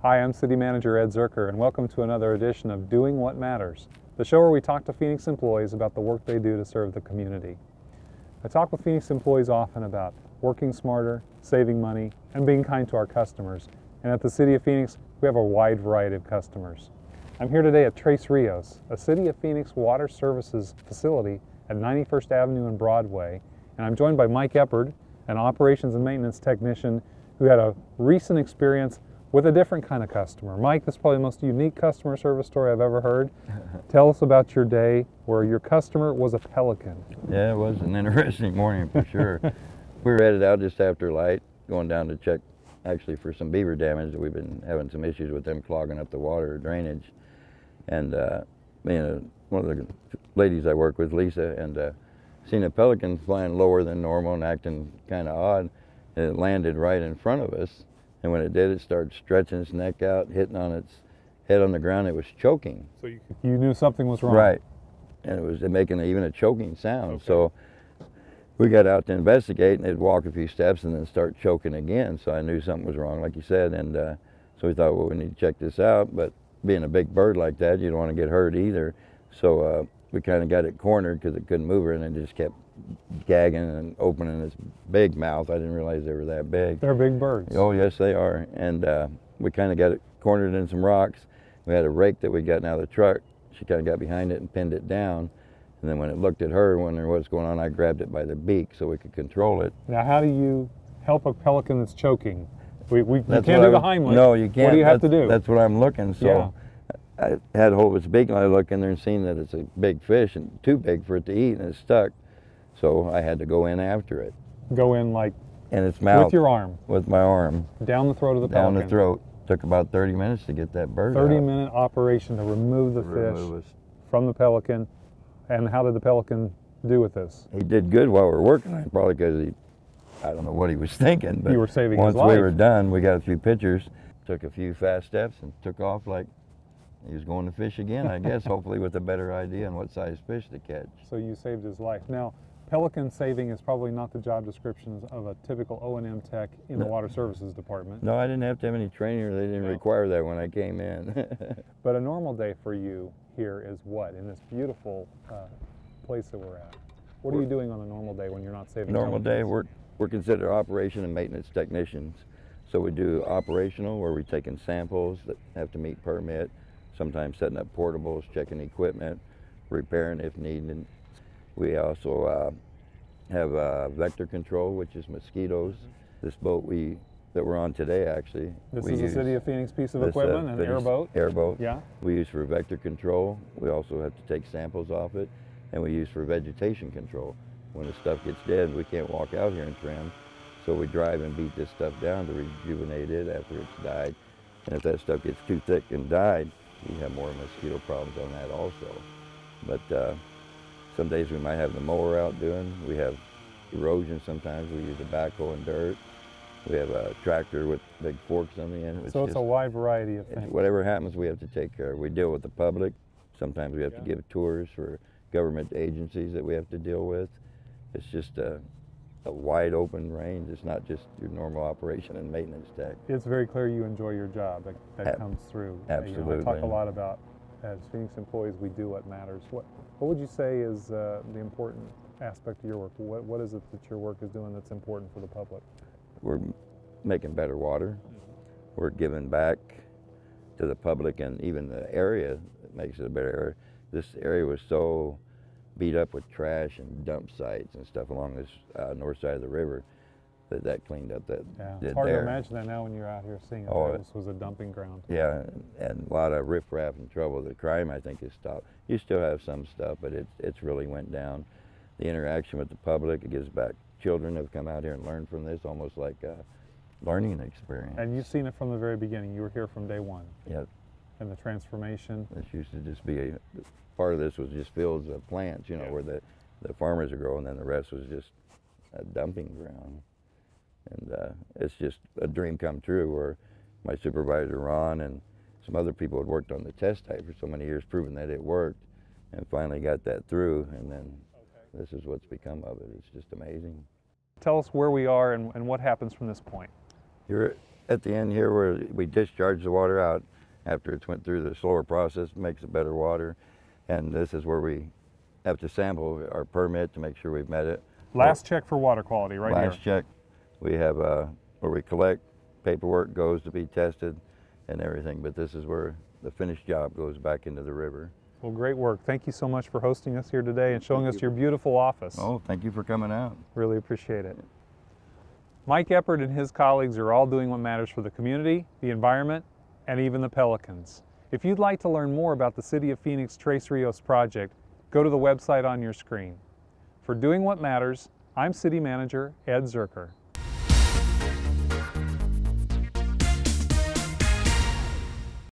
Hi, I'm City Manager Ed Zuercher, and welcome to another edition of Doing What Matters, the show where we talk to Phoenix employees about the work they do to serve the community. I talk with Phoenix employees often about working smarter, saving money, and being kind to our customers. And at the City of Phoenix, we have a wide variety of customers. I'm here today at Tres Rios, a City of Phoenix water services facility at 91st Avenue and Broadway, and I'm joined by Mike Eppard, an operations and maintenance technician who had a recent experience with a different kind of customer. Mike, this is probably the most unique customer service story I've ever heard. Tell us about your day where your customer was a pelican. Yeah, it was an interesting morning for sure. We were headed out just after light, going down to check actually for some beaver damage. We've been having some issues with them clogging up the water drainage. And me and one of the ladies I work with, Lisa, and seen a pelican flying lower than normal and acting kind of odd. And it landed right in front of us. And when it did, it started stretching its neck out, hitting on its head on the ground. It was choking. So you knew something was wrong. Right. And it was making even a choking sound. Okay. So we got out to investigate, and it'd walk a few steps and then start choking again. So I knew something was wrong, like you said. And so we thought, well, we need to check this out. But being a big bird like that, you don't want to get hurt either. So we kind of got it cornered because it couldn't move her, and it just kept gagging and opening its big mouth. I didn't realize they were that big. They're big birds. Oh, yes, they are. And we kind of got it cornered in some rocks. We had a rake that we got out of the truck. She kind of got behind it and pinned it down. And then when it looked at her, wondering what's going on, I grabbed it by the beak so we could control it. Now, how do you help a pelican that's choking? You can't do the Heimlich. No, you can't. What do you have to do? That's what I'm looking. So I had hold of its beak, and I look in there and seen that it's a big fish and too big for it to eat, and it's stuck. So I had to go in after it. Go in like in its mouth. with your arm? With my arm. Down the throat of the pelican? Down the throat. Took about 30 minutes to get that bird 30-minute operation to remove the fish from the pelican. And how did the pelican do with this? He did good while we were working on it, probably because I don't know what he was thinking. But you were saving his life. Once we were done, we got a few pictures, took a few fast steps, and took off like he was going to fish again, I guess, hopefully with a better idea on what size fish to catch. So you saved his life. Now, pelican saving is probably not the job description of a typical O&M tech in the Water Services Department. No, I didn't have to have any training, or they didn't require that when I came in. But a normal day for you here is what, in this beautiful place that we're at? What are you doing on a normal day when you're not saving Normal pelicans? day, we're considered operation and maintenance technicians. So we do operational, where we're taking samples that have to meet permit, sometimes setting up portables, checking equipment, repairing if needed. We also have vector control, which is mosquitoes. This boat that we're on today, actually. This is a City of Phoenix piece of equipment, an Airboat? Airboat. Yeah. We use for vector control. We also have to take samples off it, and we use for vegetation control. When the stuff gets dead, we can't walk out here and trim, so we drive and beat this stuff down to rejuvenate it after it's died. And if that stuff gets too thick and died, we have more mosquito problems on that also. But some days we might have the mower out doing. We have erosion sometimes. We use a backhoe and dirt. We have a tractor with big forks on the end. So it's a wide variety of things. Whatever happens, we have to take care of. We deal with the public. Sometimes we have to give tours for government agencies that we have to deal with. It's just a wide open range. It's not just your normal operation and maintenance tech. It's very clear you enjoy your job. That comes through. Absolutely. I talk a lot about, as Phoenix employees, we do what matters. What would you say is the important aspect of your work? What is it that your work is doing that's important for the public? We're making better water. We're giving back to the public and even the area that makes it a better area. This area was so beat up with trash and dump sites and stuff along this north side of the river that cleaned up that. Yeah, it's hard to imagine that now when you're out here seeing it. Oh, this was a dumping ground. Yeah, and a lot of riffraff and trouble. The crime, I think, has stopped. You still have some stuff, but it's really went down. The interaction with the public, it gives back. Children have come out here and learned from this, almost like a learning experience. And you've seen it from the very beginning. You were here from day one. Yep. And the transformation. This used to just be part of this was just fields of plants, you know, where the farmers are growing, and then the rest was just a dumping ground. And it's just a dream come true, where my supervisor Ron and some other people had worked on the test type for so many years, proving that it worked, and finally got that through, and then this is what's become of it. It's just amazing. Tell us where we are and what happens from this point. You're at the end here where we discharge the water out after it's went through the slower process, makes it better water. And this is where we have to sample our permit to make sure we've met it. Last check for water quality right here. Last check. We have where we collect, paperwork goes to be tested and everything, but this is where the finished job goes back into the river. Well, great work. Thank you so much for hosting us here today and showing us your beautiful office. Oh, thank you for coming out. Really appreciate it. Mike Eppard and his colleagues are all doing what matters for the community, the environment, and even the pelicans. If you'd like to learn more about the City of Phoenix Tres Rios project, go to the website on your screen. For Doing What Matters, I'm City Manager Ed Zuercher.